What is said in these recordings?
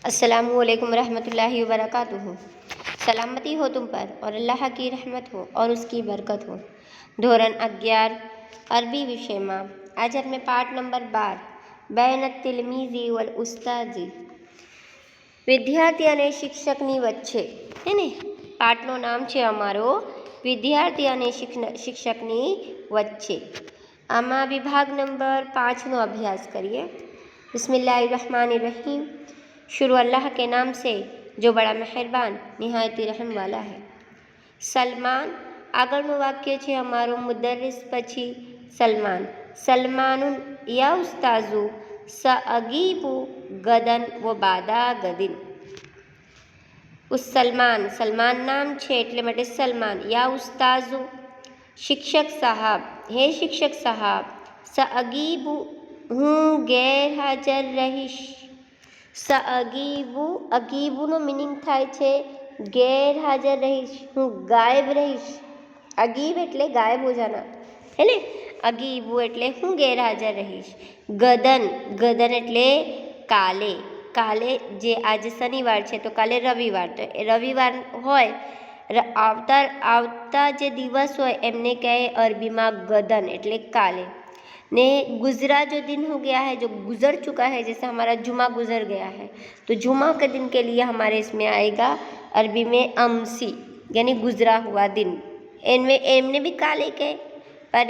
अस्सलामुअलैकुम रहमतुल्लाहि व बरकातुहू। सलामती हो तुम पर और अल्लाह की रहमत हो और उसकी बरकत हो। ધોરણ 11 અરબી વિષયમાં આજે આપણે પાઠ નંબર 12 બૈન તિલમીઝી વલ ઉસ્તાઝી, વિદ્યાર્થી અને શિક્ષકની વચ્ચે, હે ને? પાઠનું નામ છે અમારો વિદ્યાર્થી અને શિક્ષકની વચ્ચે. આમાં વિભાગ નંબર 5નો અભ્યાસ કરીએ. बिस्मिल्लाहिर्रहमानिर्रहीम। शुरू अल्लाह के नाम से जो बड़ा मेहरबान निहायती रहम वाला है. સલમાન આગળનું વાક્ય છે અમારું મુદર્રિસ પછી સલમાન. સલમાનુન યા ઉસ્તાઝુ સઅગીબુ ગદન વ બાદા ગદિન. સલમાન, સલમાન નામ છે એટલે માટે સલમાન. યા ઉસ્તાઝુ શિક્ષક સાહબ, હે શિક્ષક સાહબ. સઅગીબુ હું ગેરહાજર રહીશ. સઅગીબુ, અગીબુનો મિનિંગ થાય છે ગેરહાજર રહીશ, હું ગાયબ રહીશ. અગીબ એટલે ગાયબ હો જાના, હે ને? અગીબુ એટલે હું ગેરહાજર રહીશ. ગદન, ગદન એટલે કાલે. કાલે જે આજે શનિવાર છે તો કાલે રવિવાર, તો રવિવાર હોય આવતા જે દિવસ હોય એમને કહે अरबी में गदन એટલે કાલે. ने गुजरा जो दिन हो गया है, जो गुजर चुका है, जैसे हमारा जुमा गुजर गया है तो जुमा के दिन के लिए हमारे इसमें आएगा अरबी में अमसी, यानी गुजरा हुआ दिन. इनमें एमने भी काले के पर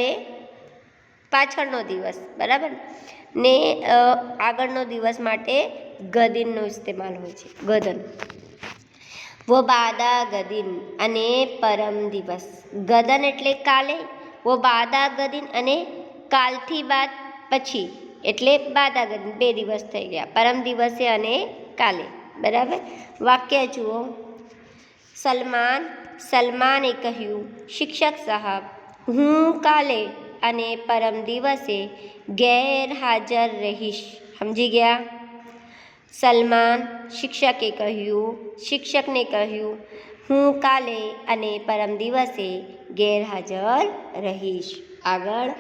પાછળનો દિવસ, બરાબર ને? આગળનો દિવસ માટે ગદિનનો ઇસ્તેમાલ હોય છે, ગદન. વો બાદા ગદિન અને પરમ દિવસ. ગદન એટલે કાલે, વો બાદા ગદિન અને કાલથી બાદ પછી એટલે બાદા ગદિન, 2 દિવસ થઈ ગયા, પરમ દિવસે અને કાલે, બરાબર. વાક્ય જુઓ. સલમાન, સલમાને કહ્યું, શિક્ષક સાહબ હું કાલે અને પરમ દિવસે ગેરહાજર રહીશ. સમજી ગયા? સલમાન શિક્ષકે કહ્યું, શિક્ષકને કહ્યું હું કાલે અને પરમ દિવસે ગેરહાજર રહીશ. આગળ.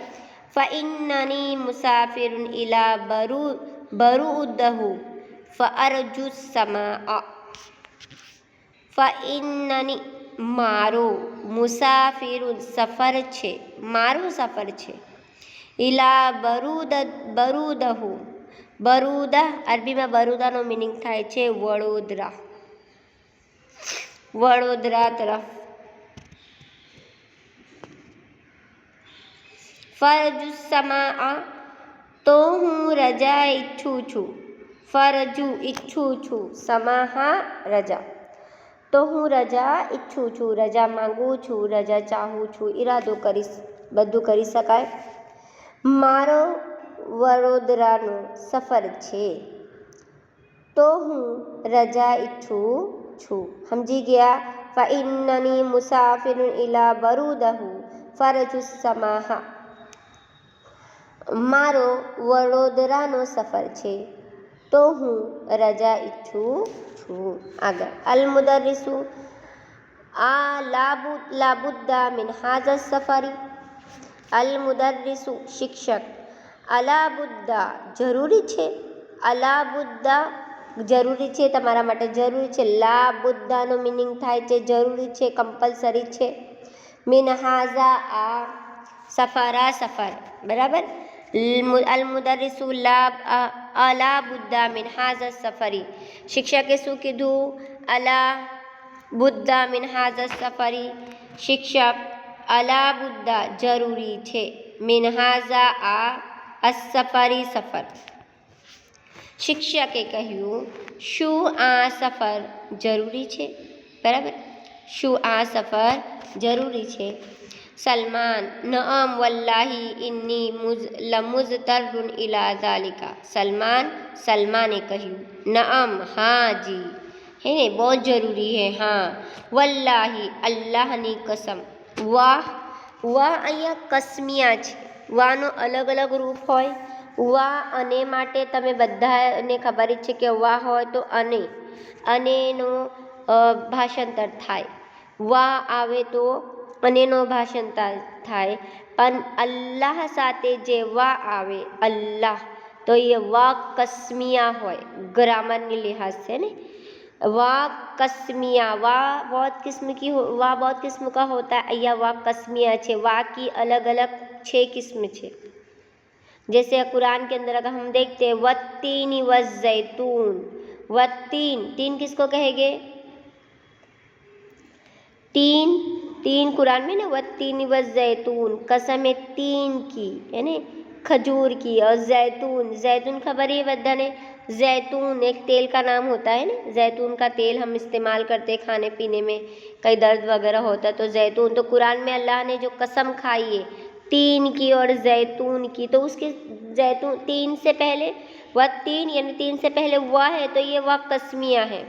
ફઇન્નની મુસાફિરુન ઇલા બરુદહુ ફઅરજુ સમાઅ. ફઇન્નની મારો, મુસાફિરુન સફર છે, મારો સફર છે. ઇલા બરુદહુ, બરુદા અરબીમાં બરુદાનો મિનિંગ થાય છે વડોદરા, વડોદરા તરફ. ફરજુ સમાઅ તો હું રજા ઈચ્છું છું. ફરજુ ઈચ્છું છું, સમાહા રજા, તો હું રજા ઈચ્છું છું, રજા માંગુ છું, રજા ચાહું છું, ઈરાદો કરીશ, બધું કરી શકાય. મારો વડોદરાનો સફર છે તો હું રજા ઈચ્છું છું. સમજી ગયા? ફઇન્નની મુસાફિરુન ઇલા બરુદહુ ફરજુ સમાહા. મારો વડોદરાનો સફર છે તો હું રજા ઈચ્છું છું. આગળ. અલ મુદર્રિસુ આ લાબુદ્દા મિન હાઝા સફરી. અલ મુદર્રિસુ શિક્ષક. અલાબુદ્દા જરૂરી છે, અલાબુદ્દા જરૂરી છે, તમારા માટે જરૂરી છે. લાબુદ્દાનો મિનિંગ થાય છે જરૂરી છે, કમ્પલસરી છે. મિન હાઝા આ સફરા સફર, બરાબર. અલ મુદર્રિસુ અલાબુદ્દા મિન હાઝા સફરી. શિક્ષકે શું કીધું? અલાબુદ્દા મિન હાઝા સફરી. શિક્ષક અલાબુદ્દા જરૂરી છે, મિન હાઝા આ અસફરી સફર. શિક્ષકે કહ્યું શું આ સફર જરૂરી છે, બરાબર. શું આ સફર જરૂરી છે? સલમાન નઅમ વલ્લાહી ઇન્ની લમુઝતરુન ઇલા ઝાલિકા. સલમાન, સલમાને કહ્યું નઅમ હા જી, હે ને? બહુ જરૂરી હે, હા. વલ્લાહી અલ્લાહની કસમ. વાહ, વાહ અહીંયા કસમિયા છે. વાહનો અલગ અલગ રૂપ હોય. વાહ અને માટે તમે બધાને ખબર જ છે કે વાહ હોય તો અનેનો ભાષાંતર થાય. વાહ આવે તો અનેનો ભાષાંતર થાય. પણ અલ્લાહ સાથે જે વાહ આવે, અલ્લાહ तो ये वा कस्मिया होय ग्रामरनी लिहाज से ने वा कस्मिया वा बहुत किस्म का होता है या वा कस्मिया छे वा की अलग अलग 6 किस्म छे। जैसे कुरान के अंदर अगर हम देखते हैं वत्तीन व जैतून तीन किसको कहेंगे तीन कुरान में ना वत्तीन व जैतून कसम है 3 की है ना खजूर की और जैतून खबर ही बदने जैतून एक तेल का नाम होता है ना जैतून का तेल हम इस्तेमाल करते हैं खाने पीने में कई दर्द वगैरह होता है तो जैतून तो कुरान में अल्लाह ने जो कसम खाई है 3 की और जैतून की तो उसके जैतून 3 से पहले वह 3 यानी 3 से पहले वह है तो ये वह कस्मिया है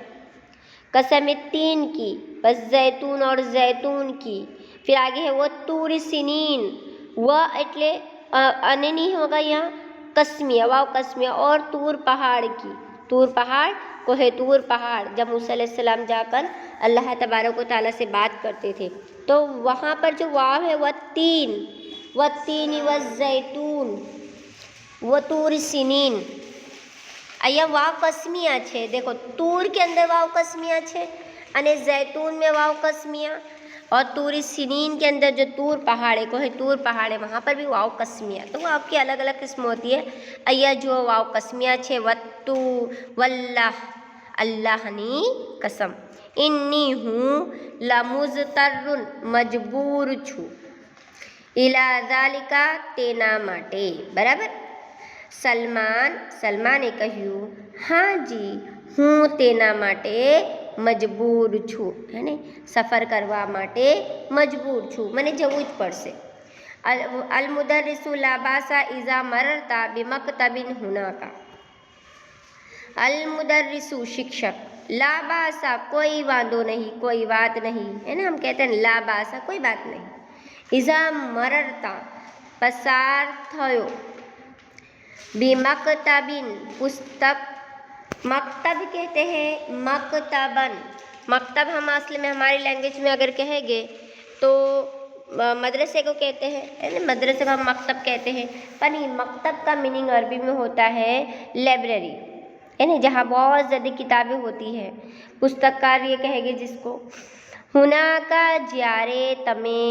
कसम 3 की बस जैतून और जैतून की। फिर आगे है वो तूर सिनीन वह एटले अने नहीं होगा यहाँ कस्मिया वाव कस्मिया और तूर पहाड़ की तूर पहाड़ को है तूर पहाड़ जब मूसा अलैहिस्सलाम जाकर अल्लाह तबारक व तआला से बात करते थे तो वहाँ पर जो वाव है वह 3 व जैतून व तूर सिनीन अहियाँ वाव कस्मिया छे। देखो तूर के अंदर वाव कस्मिया छे अने जैतून में वाव कस्मिया और तूर सिनीन के अंदर जो तूर पहाड़ को है तूर पहाड़ है वहाँ पर भी वाव कस्मिया तो वाव की अलग अलग किस्म होती है। अहियाँ जो वाव कस्मिया छे वत्तू वल्लाह अल्लाहनी कसम इन्नी हूँ लमुज़तरुन मजबूर छूँ इला ज़ालिका तेना माटे बराबर। સલમાને કહ્યું હા જી હું તેના માટે મજબૂર છું હે સફર કરવા માટે મજબૂર છું મને જવું જ પડશે। અલ મુદર્રિસુ લા બાસા ઇઝા મરરતા બિમક્તબિન હુનાકા અલ મુદર્રિસુ शिक्षक ला बासा कोई वांदो नहीं कोई बात नहीं है ना हम कहते हैं ला बासा कोई बात नहीं इज़ा मररता पसार थयो बिमक्तबिन पुस्तक मक्तब कहते हैं मक्तबन मक्तब हम असली में हमारी लैंग्वेज में अगर कहेंगे तो मदरसे को कहते हैं मदरसे को हम मक्तब कहते हैं पर नहीं मक्तब का मीनिंग अरबी में होता है लाइब्रेरी है ना जहाँ बहुत ज़्यादा किताबें होती हैं पुस्तककार ये कहेंगे जिसको हुना का ज्यारे तमे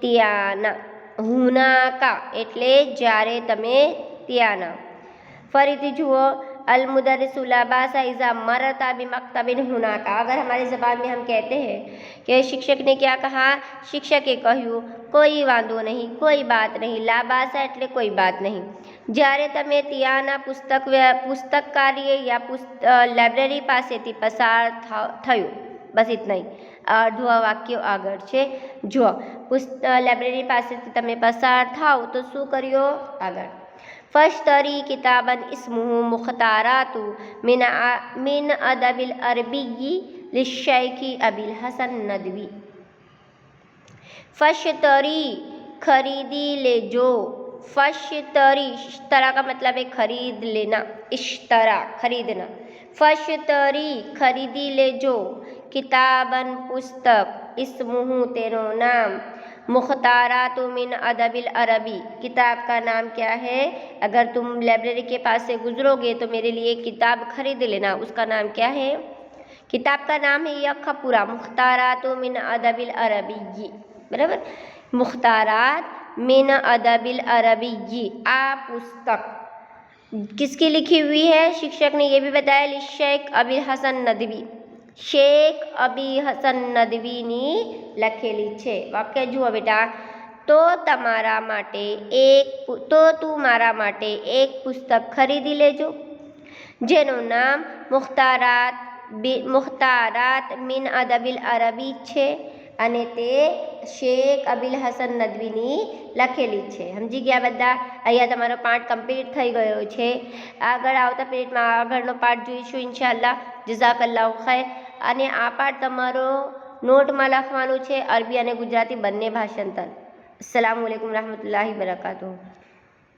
त्याना हुना का एटले ज्यारे तमे त्याना फरीती जुओ अल मुदर्रिसु ला बासा इज़ा मरता बिमक्तबिन हुनाका अगर हमारी ज़बान में हम कहते हैं कि शिक्षक ने क्या कहा शिक्षके कहूँ कोई वांधो नहीं कोई बात नहीं ला बासा एटले कोई बात नहीं જ્યારે તમે ત્યાંના પુસ્તક કાર્ય या લાઇબ્રેરી પાસેથી પસાર થયું બસ इतना ही અડધું વાક્ય આગળ છે જો લાઇબ્રેરી પાસેથી તમે પસાર થાવ તો શું કર્યો આગળ फश्तरी किताबन इस्मुहु मुख्तारातु मिन अदबिल अरबी लिश्शैखी अबिल हसन नदवी फश्तरी खरीदी ले जो फश्तरी इश्तरा का मतलब है खरीद लेना इश्तरा खरीदना फश्तरी खरीदी ले जो किताबन पुस्तक इस्मुहु तेरो नाम मुख्तारातु मिन अदबिल अरबी किताब का नाम क्या है अगर तुम लाइब्रेरी के पास से गुजरोगे तो मेरे लिए किताब खरीद लेना उसका नाम क्या है किताब का नाम है यह पूरा मुख्तारातु मिन अदबिल अरबी बराबर मुख्तारात मिन अदबिल अरबी आ पुस्तक किसकी लिखी हुई है शिक्षक ने यह भी बताया शेख अबिल हसन नदवी शेख अबी हसन नदवीनी लखेली छे वाक्य जुओ बेटा तो तमारा माटे तू मारा माटे एक पुस्तक खरीदी लेजो जेनु नाम मुख्तारात मिन अदबिल अरबी छे अने ते शेख अबिल हसन नदवीनी लखेली छे समझी गया बधा अहींया तमारो पाठ कम्प्लीट थई गयो छे आगळ आवता पीरियडमां आगळनो पाठ जोईशुं इंशाअल्लाह जज़ाकल्लाहु खैर અને આ પાઠ તમારો નોટમાં લખવાનું છે અરબી અને ગુજરાતી બંને ભાષાંતર અસ્સલામુ અલૈકુમ રહમતુલ્લાહિ વબરકાતુહુ।